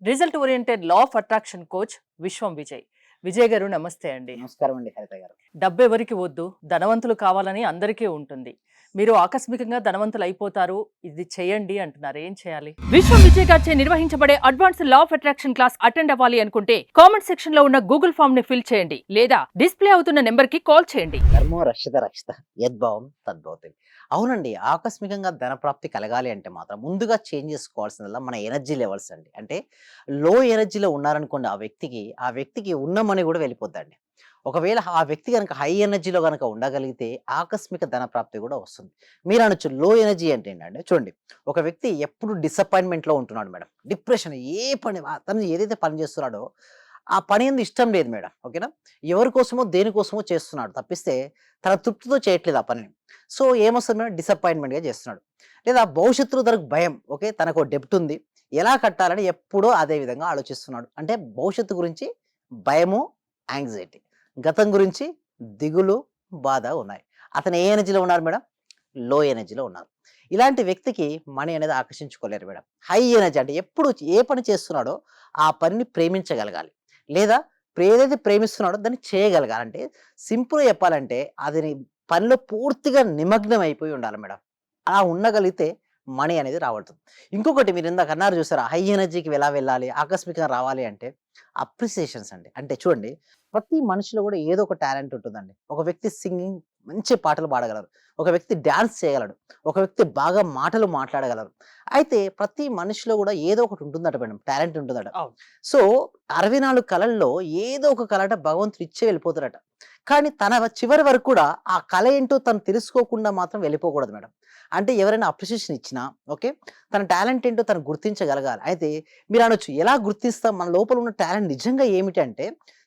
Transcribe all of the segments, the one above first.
Result oriented law of attraction coach విశ్వం విజయ్. విజయ్ గారు నమస్తే అండి. నమస్కారం అండి హరిత గారు. డబ్బెవరికి వద్దు, ధనవంతులు కావాలని అందరికీ ఉంటుంది. మీరు ఆకస్మికంగా ధనవంతులు అయిపోతారు, ఇది చేయండి అంటున్నారు. ఏం చేయాలి? విశ్వం విజయ్ గారిచే నిర్వహించబడే advance law of attraction class attend అవ్వాలి అనుకుంటే కామెంట్ సెక్షన్ లో ఉన్న గూగుల్ ఫామ్ ని ఫిల్ చేయండి లేదా డిస్ప్లే అవుతున్న నెంబర్ కి కాల్ చేయండి. ధర్మో రక్షిత రక్షిత యద్భావం తద్భవతి. అవునండి, ఆకస్మికంగా ధన ప్రాప్తి కలగాలి అంటే మాత్రం ముందుగా చేంజ్ చేసుకోవాల్సిందల్లా మన ఎనర్జీ లెవెల్స్ అండి. అంటే లో ఎనర్జీలో ఉన్నారనుకోండి, ఆ వ్యక్తికి ఉన్న మనీ కూడా వెళ్ళిపోద్దండి. ఒకవేళ ఆ వ్యక్తి గనక హై ఎనర్జీలో గనక ఉండగలిగితే ఆకస్మిక ధన ప్రాప్తి కూడా వస్తుంది. మీరు అనొచ్చు లో ఎనర్జీ అంటే ఏంటంటే, చూడండి, ఒక వ్యక్తి ఎప్పుడు డిసప్పాయింట్మెంట్‌లో ఉంటున్నాడు మేడం. డిప్రెషన్, ఏ పని తను ఏదైతే పని చేస్తున్నాడో ఆ పని ఎందు ఇష్టం లేదు మేడం. ఓకేనా? ఎవరి కోసమో, దేనికోసమో చేస్తున్నాడు తప్పిస్తే తన తృప్తితో చేయట్లేదు ఆ పనిని. So, ఏమొస్తది madam? డిసప్పాయింట్‌మెంట్‌గా చేస్తున్నాడు. లేదా భవిష్యత్తులో తనకు భయం. ఓకే. తనకో డెబ్ట్ ఉంది. ఎలా కట్టాలని ఎప్పుడూ అదే విధంగా ఆలోచిస్తున్నాడు. అంటే భవిష్యత్తు గురించి భయము, యాంగ్జైటీ. గతం గురించి దిగులు, బాధ ఉన్నాయి. అతను ఏ ఎనర్జీలో ఉన్నారు మేడం? లో ఎనర్జీలో ఉన్నారు. ఇలాంటి వ్యక్తికి మనీ అనేది ఆకర్షించుకోలేరు మేడం. హై ఎనర్జీ అంటే ఎప్పుడు ఏ పని చేస్తున్నాడో ఆ పనిని ప్రేమించగలగాలి. లేదా ఏదైతే ప్రేమిస్తున్నాడో దాన్ని చేయగలగాలి. అంటే సింపుల్‌గా చెప్పాలంటే అది పనిలో పూర్తిగా నిమగ్నం అయిపోయి ఉండాలి మేడం. అలా ఉండగలిగితే మనీ అనేది రాబడుతుంది. ఇంకొకటి మీరు ఇందాక అన్నారు చూసారా? హై ఎనర్జీకి ఎలా వెళ్ళాలి? ఆకస్మికంగా రావాలి అంటే అప్రిసియేషన్స్ అండి. అంటే చూడండి, ప్రతి మనిషిలో కూడా ఏదో ఒక టాలెంట్ ఉంటుందండి. ఒక వ్యక్తి సింగింగ్ మంచి పాటలు పాడగలరు. ఒక వ్యక్తి డాన్స్ చేయగలడు. ఒక వ్యక్తి బాగా మాటలు మాట్లాడగలరు. అయితే ప్రతి మనిషిలో కూడా ఏదో ఒకటి ఉంటుందట మేడం. టాలెంట్ ఉంటుందట. అవును. సో, 64 కళల్లో ఏదో ఒక కళట భగవంతుడు ఇచ్చే వెళ్ళిపోతాడట. కానీ తన చివరి వరకు కూడా ఆ కళ ఏంటో తను తెలుసుకోకుండా మాత్రం వెళ్ళిపోకూడదు మేడం. అంటే ఎవరైనా అప్రిషియేషన్ ఇచ్చినా, ఓకే, తన టాలెంట్ ఏంటో తను గుర్తించగలగాలి. అయితే మీరనొచ్చు, ఎలా గుర్తిస్తాం? మన లోపల ఉన్న టాలెంట్ నిజంగా ఏమిటంటే,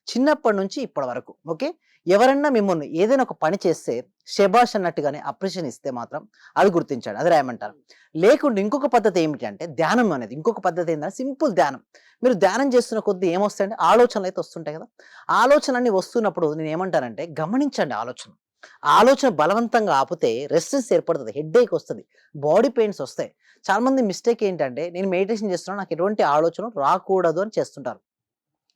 చిన్నప్పటి నుంచి ఇప్పటి వరకు, ఓకే, ఎవరన్నా మిమ్మల్ని ఏదైనా ఒక పని చేస్తే శభాష్ అన్నట్టుగానే అప్రిషియేషన్ ఇస్తే మాత్రం అది గుర్తించండి. అది రాయమంటారు. లేకుంటే ఇంకొక పద్ధతి ఏమిటి అంటే ధ్యానం అనేది. ఇంకొక పద్ధతి ఏంటంటే సింపుల్ ధ్యానం. మీరు ధ్యానం చేస్తున్న కొద్దీ ఏమొస్తాయంటే ఆలోచనలైతే వస్తుంటాయి కదా! ఆలోచనలన్నీ వస్తున్నప్పుడు నేనేమంటానంటే గమనించండి ఆలోచన. ఆలోచన బలవంతంగా ఆపితే రెస్ట్‌లెస్ ఏర్పడుతది. హెడ్‌ఏక్ వస్తది. బాడీ పెయిన్స్ వస్తాయి. చాలామంది మిస్టేక్ ఏంటంటే, నేను మెడిటేషన్ చేస్తున్నాను, నాకు ఎటువంటి ఆలోచన రాకూడదు అని చేస్తుంటారు.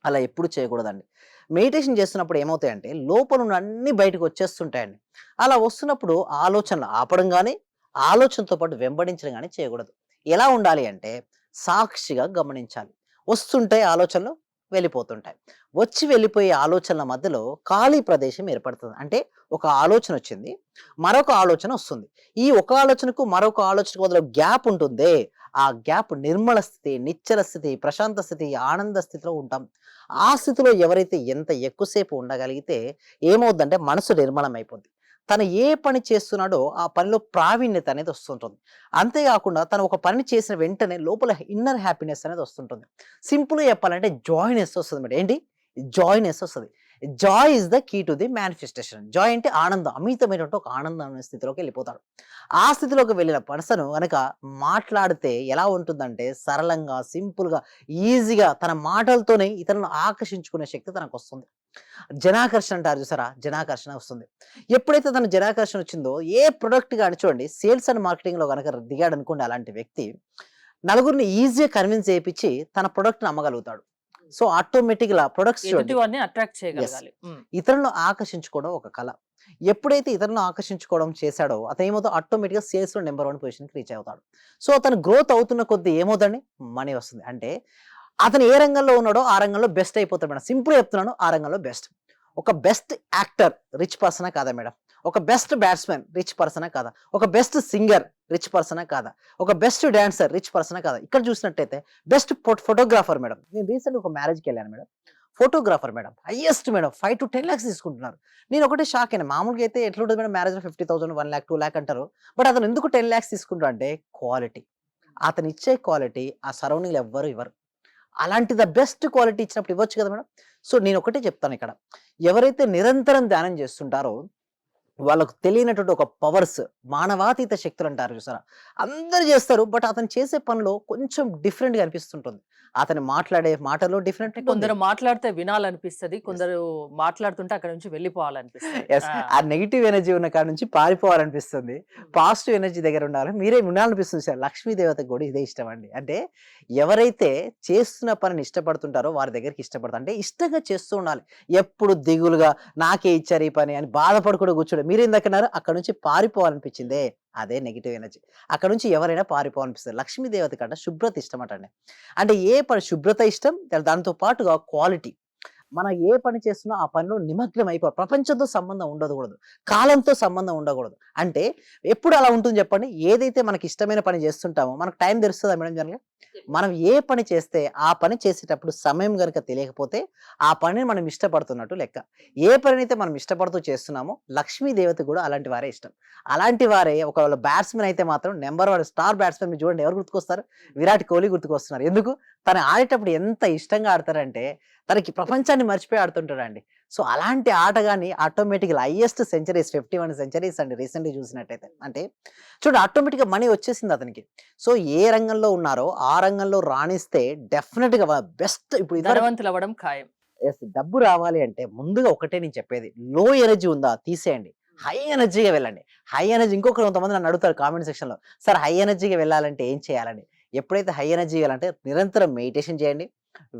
అలా ఎప్పుడు చేయకూడదండి. మెడిటేషన్ చేస్తున్నప్పుడు ఏమవుతాయంటే లోపలున్న అన్నీ బయటకొచ్చేస్తుంటాయండి. అలా వస్తున్నప్పుడు ఆలోచనలు ఆపడం గాని, ఆలోచనతో పాటు వెంబడించడం గాని చేయకూడదు. ఎలా ఉండాలి అంటే సాక్షిగా గమనించాలి. వస్తుంటాయి ఆలోచనలు, వెళ్ళిపోతుంటాయి. వచ్చి వెళ్ళిపోయే ఆలోచనల మధ్యలో ఖాళీ ప్రదేశం ఏర్పడుతుంది. అంటే ఒక ఆలోచనొచ్చింది, మరొక ఆలోచన వస్తుంది. ఈ ఒక ఆలోచనకు, మరొక ఆలోచనకు మధ్యలో గ్యాప్ ఉంటుందే, ఆ గ్యాప్ నిర్మల స్థితి, నిశ్చల స్థితి, ప్రశాంత స్థితి, ఆనంద స్థితిలో ఉంటాం. ఆ స్థితిలో ఎవరైతే ఎంత ఎక్కువసేపు ఉండగలిగితే ఏమవుద్దంటే మనసు నిర్మలమైపోద్ది. తను ఏ పని చేస్తున్నాడో ఆ పనిలో ప్రావీణ్యత అనేది వస్తుంటుంది. అంతేగాకుండా తను ఒక పనిని చేసిన వెంటనే లోపల ఇన్నర్ హ్యాపీనెస్ అనేది వస్తుంటుంది. సింపుల్‌గా చెప్పాలంటే జాయ్‌నెస్ వస్తది మేడం. ఏంటి? జాయ్‌నెస్ వస్తది. Joy is the key to the manifestation. Joy అంటే ఆనందం. అమితమైనటువంటి ఒక ఆనందం అనే స్థితిలోకి వెళ్ళిపోతాడు. ఆ స్థితిలోకి వెళ్ళిన పర్సన్ గనక మాట్లాడితే ఎలా ఉంటుందంటే సరళంగా, సింపుల్‌గా, ఈజీగా తన మాటలతోనే ఇతరులను ఆకర్షించుకునే శక్తి తనకొస్తుంది. జనాకర్షణ అంటారు చూసారా? జనాకర్షణ వస్తుంది. ఎప్పుడైతే తన జనాకర్షణ వచ్చిందో ఏ ప్రొడక్ట్ గాని చూడండి, సేల్స్ అండ్ మార్కెటింగ్‌లో గనక దిగాడనుకోండి అలాంటి వ్యక్తి, నలుగురిని ఈజీగా కన్విన్స్ చేపిచ్చి తన ప్రొడక్ట్‌ని అమ్మగలుగుతాడు. సో, ఆటోమేటిక్‌గా ప్రొడక్ట్స్ ఎదుటి చూడండి. వారిని అట్రాక్ట్ యెస్. చేయగలగాలి. ఇతరులను ఆకర్షించుకోవడం ఒక కళ. ఎప్పుడైతే ఇతరులను ఆకర్షించుకోవడం చేశాడో అతనేమవుతాడు, ఆటోమేటిక్‌గా సేల్స్‌లో నంబర్ 1 పొజిషన్‌కి రీచ్ అవుతాడు. సో, అతను గ్రోత్ అవుతున్న కొద్దీ ఏమవుతండి? మనీ వస్తుంది. అంటే అతను ఏ రంగంలో ఉన్నాడో ఆ రంగంలో బెస్ట్ అయిపోతాడు మేడం. సింపుల్‌గా చెప్తున్నాను, ఆ రంగంలో బెస్ట్. ఒక బెస్ట్ యాక్టర్ రిచ్ పర్సనా కాదా మేడం? ఒక బెస్ట్ బ్యాట్స్‌మన్ రిచ్ పర్సనా కాదా? ఒక బెస్ట్ సింగర్ రిచ్ పర్సనా కాదా? ఒక బెస్ట్ డాన్సర్ రిచ్ పర్సనా కాదా? ఇక్కడ చూసినట్టయితే బెస్ట్ ఫోటోగ్రాఫర్ మేడం. నేను రీసెంట్‌గా ఒక మ్యారేజ్‌కెళ్ళాను madam. Photographer madam. Highest madam. 5-10 lakhs తీసుకుంటున్నారు. నేను ఒకటే షాక్ అయినా. మామూలుగా అయితే ఎట్లుంటది మేడం, మ్యారేజ్‌లో 50,000, 1,00,000, 2,00,000 అంటారు. బట్ అతను ఎందుకు 10 లాక్స్ తీసుకుంటాడు అంటే క్వాలిటీ. అతను ఇచ్చే క్వాలిటీ ఆ సరౌండింగ్‌లో ఎవ్వరు ఇవ్వరు. అలాంటి ద బెస్ట్ క్వాలిటీ ఇచ్చినప్పుడు ఇవ్వచ్చు కదా మేడం. సో, నేను ఒకటే చెప్తాను ఇక్కడ. ఎవరైతే నిరంతరం ధ్యానం చేస్తుంటారో వాళ్ళకు తెలియనటువంటి ఒక పవర్స్, మానవాతీత శక్తులు అంటారు చూసారా? అందరూ చేస్తారు. బట్ అతను చేసే పనిలో కొంచెం డిఫరెంట్‌గా అనిపిస్తుంటుంది. అతను మాట్లాడే మాటలో డిఫరెంట్ అంటే ఉంటుంది. కొందరు మాట్లాడితే వినాలనిపిస్తది. యెస్. కొందరు మాట్లాడుతుంటే అక్కడి నుంచి వెళ్ళిపోవాలనిపిస్తది. యెస్. ఆ! ఆ నెగెటివ్ ఎనర్జీ ఉన్న కాడ నుంచి పారిపోవాలనిపిస్తుంది. పాజిటివ్ ఎనర్జీ దగ్గర ఉండాలి. మీరే వినాలనిపిస్తుంది సార్. లక్ష్మీ దేవతకి కూడా ఇదే ఇష్టమండి. అంటే ఎవరైతే చేస్తున్న పనిని ఇష్టపడుతుంటారో వారి దగ్గరికి ఇష్టపడతారు. అంటే ఇష్టంగా చేస్తూ ఉండాలి. ఎప్పుడు దిగులుగా నాకే ఇచ్చారు ఈ పని అని బాధపడకుండా కూర్చోడం. మీరేందకన్నారు అక్కడి నుంచి పారిపోవాలనిపించిందే. అదే నెగెటివ్ ఎనర్జీ. అక్కడి నుంచి ఎవరైనా పారిపోవాలనిపిస్తది. లక్ష్మీ దేవత కంట శుభ్రత ఇష్టమటండి. అంటే ఏ పని శుభ్రత ఇష్టం, దాంతో పాటుగా క్వాలిటీ. మనం ఏ పని చేస్తున్నా ఆ పనిలో నిమగ్నం అయిపోవాలి. ప్రపంచంతో సంబంధం ఉండకూడదు. కాలంతో సంబంధం ఉండకూడదు. అంటే ఎప్పుడు అలా ఉంటుంది చెప్పండి? ఏదైతే మనకి ఇష్టమైన పని చేస్తుంటామో మనకు టైం తెలుస్తదా మేడం జనరల్‌గా? మనం ఏ పని చేస్తే ఆ పని చేసేటప్పుడు సమయం గనుక తెలియకపోతే ఆ పనిని మనం ఇష్టపడుతున్నట్టు లెక్క. ఏ పనినైతే మనం ఇష్టపడుతూ చేస్తున్నామో లక్ష్మీ దేవతకి కూడా అలాంటి వారే ఇష్టం. అలాంటి వారే ఒకవేళ బ్యాట్స్‌మన్ అయితే మాత్రం నంబర్ 1 స్టార్ బ్యాట్స్‌మన్ మీరు చూడండి ఎవరు గుర్తుకొస్తారు? విరాట్ కోహ్లీ గుర్తుకొస్తున్నారు. ఎందుకు? తను ఆడేటప్పుడు ఎంత ఇష్టంగా ఆడతారంటే తనకి ప్రపంచాన్ని మర్చిపోయి ఆడుతుంటాడండి. సో, అలాంటి ఆటగాన్ని ఆటోమేటిక్‌గా హైయెస్ట్ సెంచరీస్ 51 సెంచరీస్ అండి రీసెంట్‌లీ చూసినట్టయితే. అంటే చూడండి ఆటోమేటిక్‌గా మనీ వచ్చేసింది అతనికి. సో, ఏ రంగంలో ఉన్నారో ఆ రంగంలో రాణిస్తే డెఫినిట్‌గా బెస్ట్ ఇప్పుడు ఇదివరకు ధనవంతులవ్వడం ఖాయం. యెస్. డబ్బు రావాలి అంటే ముందుగా ఒకటే నేను చెప్పేది. లో ఎనర్జీ ఉందా తీసేయండి. హై ఎనర్జీ‌గా వెళ్ళండి. హై ఎనర్జీ ఇంకొకరు కొంతమంది నన్ను అడుగుతారు కామెంట్ సెక్షన్‌లో. సార్ హై ఎనర్జీ‌గా వెళ్ళాలంటే ఏం చేయాలని? ఎప్పుడైతే హై ఎనర్జీ ఎళ్ళాలంటే నిరంతరం మెడిటేషన్ చేయండి.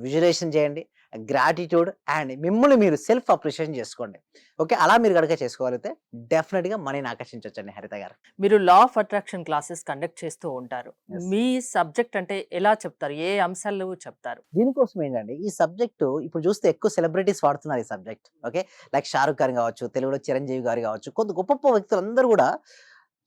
విజువలైజేషన్ చేయండి. గ్రాటిట్యూడ్ అండ్ మిమ్మల్ని మీరు సెల్ఫ్ అప్రిషియేషన్ చేసుకోండి. ఓకే. అలా మీరు గనక చేసుకోగలిగితే డెఫినిట్‌గా మనీని ఆకర్షించొచ్చండి హరిత గారు. మీరు law of attraction classes conduct చేస్తూ ఉంటారు. యెస్. మీ సబ్జెక్ట్ అంటే ఎలా చెప్తారు? ఏ అంశాలు చెప్తారు? దీనికోసం ఏంటంటే ఈ సబ్జెక్టు ఇప్పుడు చూస్తే ఎక్కువ సెలబ్రిటీస్ వాడుతున్నారు ఈ subject. Okay. Like 'Shahrukh Khan' గావచ్చు, తెలుగులో 'చిరంజీవి' గారు గావచ్చు, కొంత గొప్ప గొప్ప వ్యక్తులందరూ గూడా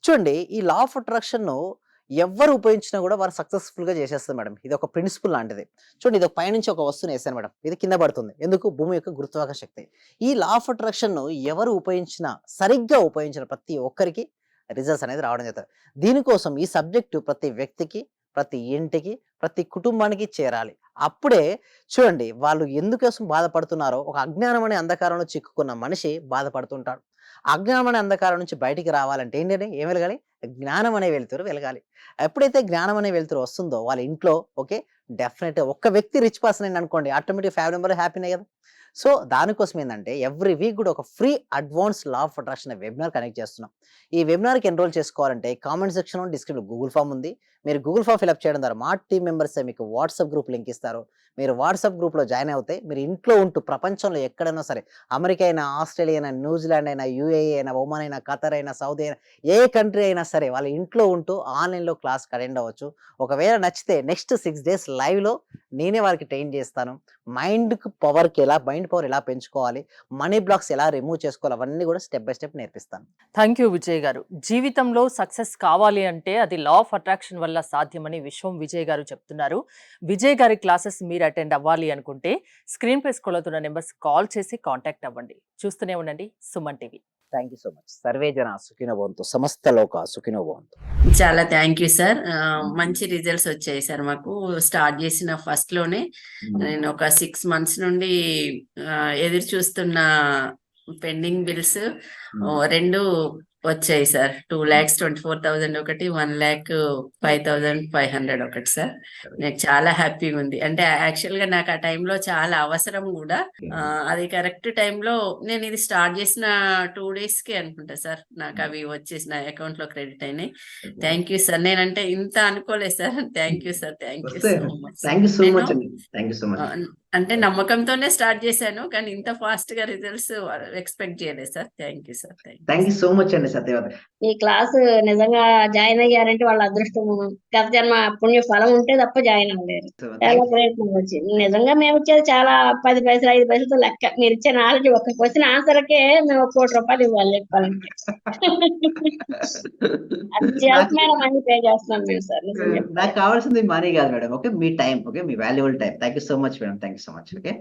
చూడండి ఈ లా ఆఫ్ అట్రాక్షన్‌ను ఎవ్వరు ఉపయోగించినా గూడా వారు సక్సెస్‌ఫుల్‌గా చేసేస్తారు మేడం. ఇదొక ప్రిన్సిపల్ లాంటిది. చూడండి ఇది పైనుంచి ఒక వస్తువునేసాను మేడం. ఇది కింద పడుతుంది. ఎందుకు? భూమి యొక్క గురుత్వాకర్షణ శక్తి. ఈ లా ఆఫ్ అట్రాక్షన్‌ను ఎవరు ఉపయోగించినా, సరిగ్గా ఉపయోగించిన ప్రతి ఒక్కరికి రిజల్ట్స్ అనేది రావడం జరుగుతది. దీనికోసం ఈ సబ్జెక్టు ప్రతి వ్యక్తికి, ప్రతి ఇంటికి, ప్రతి కుటుంబానికి చేరాలి. అప్పుడే చూడండి వాళ్ళు ఎందుకోసం బాధపడుతున్నారో ఒక అజ్ఞానం అనే అంధకారంలో చిక్కుకున్న మనిషి బాధపడుతుంటాడు. అజ్ఞానం అనే అంధకారం నుంచి బయటికి రావాలంటే ఏంటంటే ఏం వెలగాలి? జ్ఞానం అనే వెలుతురు వెలగాలి. ఎప్పుడైతే జ్ఞానం అనే వెలుతురు వస్తుందో వాళ్ళ ఇంట్లో ఓకే. డెఫినెట్‌గా ఒక్క వ్యక్తి రిచ్ పర్సన్ అయిందనుకోండి ఆటోమేటిక్‌గా ఫ్యామిలీ మెంబర్ హ్యాపీనే గదా! సో, దానికోసం ఏందంటే ఎవ్రీ వీక్ గూడా ఒక free advance law of attraction webinar connect చేస్తున్నాం. ఈ వెబినార్‌కి ఎన్రోల్ చేసుకోవాలంటే కామెంట్ సెక్షన్‌లో డిస్క్రిప్షన్‌లో గూగుల్ ఫార్మ్ ఉంది. మీరు గూగుల్ ఫార్మ్ ఫిలప్ చేయడం ద్వారా మా టీమ్ మెంబర్సే మీకు వాట్సాప్ గ్రూప్ లింక్ ఇస్తారు. మీరు వాట్సాప్ గ్రూప్‌లో జాయిన్ అవుతే మీరు ఇంట్లో ఉంటూ ప్రపంచంలో ఎక్కడైనా సరే అమెరికా అయినా, ఆస్ట్రేలియా అయినా, న్యూజిలాండ్ అయినా, యూఏఈ అయినా, ఒమాన్ అయినా, ఖతర్ అయినా, సౌదీ అయినా ఏ కంట్రీ అయినా సరే వాళ్ళ ఇంట్లో ఉంటూ ఆన్‌లైన్‌లో క్లాస్‌కి అటెండ్ అవ్వచ్చు. ఒకవేళ నచ్చితే నెక్స్ట్ 6 డేస్ లైవ్‌లో నేనే వారికి ట్రైన్ చేస్తాను. మైండ్ పవర్ ఎలా పెంచుకోవాలి, మనీ బ్లాక్స్ ఎలా రిమూవ్ చేసుకోవాలి అవన్నీ కూడా స్టెప్ బై స్టెప్ నేర్పిస్తాను. థ్యాంక్ యూ విజయ్ గారు. జీవితంలో సక్సెస్ కావాలి అంటే అది లా ఆఫ్ అట్రాక్షన్ వల్ల సాధ్యమని విశ్వం విజయ్ గారు చెప్తున్నారు. విజయ్ గారి క్లాసెస్ మీరు అటెండ్ అవ్వాలి అనుకుంటే స్క్రీన్ పై స్క్రోల్ అవుతున్న నెంబర్స్ కాల్ చేసి కాంటాక్ట్ అవ్వండి. చూస్తూనే ఉండండి Suman TV. Thank you so much. Survey జన సుఖినో భవంతు. సమస్త లోక సుఖినో భవంతు. చాలా థ్యాంక్ యూ సార్. మంచి రిజల్ట్స్ వచ్చాయి సార్ మాకు. స్టార్ట్ చేసిన ఫస్ట్‌లోనే నేను ఒక 6 మంత్స్ నుండి ఎదురు చూస్తున్న పెండింగ్ బిల్స్ 2 వచ్చాయి సార్. 2,24,000 ఒకటి, 1,05,500 ఒకటి సార్. నాకు చాలా హ్యాపీగా ఉంది. అంటే యాక్చువల్‌గా నాకు ఆ టైంలో చాలా అవసరం కూడా. అది కరెక్ట్ టైంలో నేను ఇది స్టార్ట్ చేసిన 2 డేస్‌కే అనుకుంటా సార్. నాకు అవి వచ్చేసి నా అకౌంట్‌లో క్రెడిట్ అయినాయి. Thank you sir. నేనంటే ఇంత అనుకోలేదు sir. Thank you sir. Thank you so much. Thank you so నేను మచ్ అండి. Thank you so much. అంటే నమ్మకంతోనే స్టార్ట్ చేశాను. కానీ ఇంత ఫాస్ట్‌గా రిజల్ట్స్ ఎక్స్‌పెక్ట్ చేయలేదు sir. Thank you sir. Thank you so much అండి సత్యవతి. ఈ క్లాస్ నిజంగా జాయిన్ అయ్యారంటే వాళ్ళ అదృష్టం, గత జన్మ పుణ్య ఫలం ఉంటే తప్ప జాయిన్ అవ్వలేరు. చాలా ప్రయత్నం వచ్చింది. నిజంగా మేము ఇచ్చేది చాలా 10 పైసలు 5 పైసలతో లెక్క. మీరు ఇచ్చే నాలెడ్జ్ ఒక క్వశ్చన్ ఆన్సర్కే మేము ₹1,00,00,000 ఇవ్వాలి చెప్పాలంటే. అత్యల్పమైన మనీ పే చేస్తున్నాం మేము సార్. నిజం చెప్పాలి. నాకు కావాల్సింది మనీ కాదు madam. Okay. Me time. Okay. Me valuable time. Thank you so much madam. Thank you so much. Okay.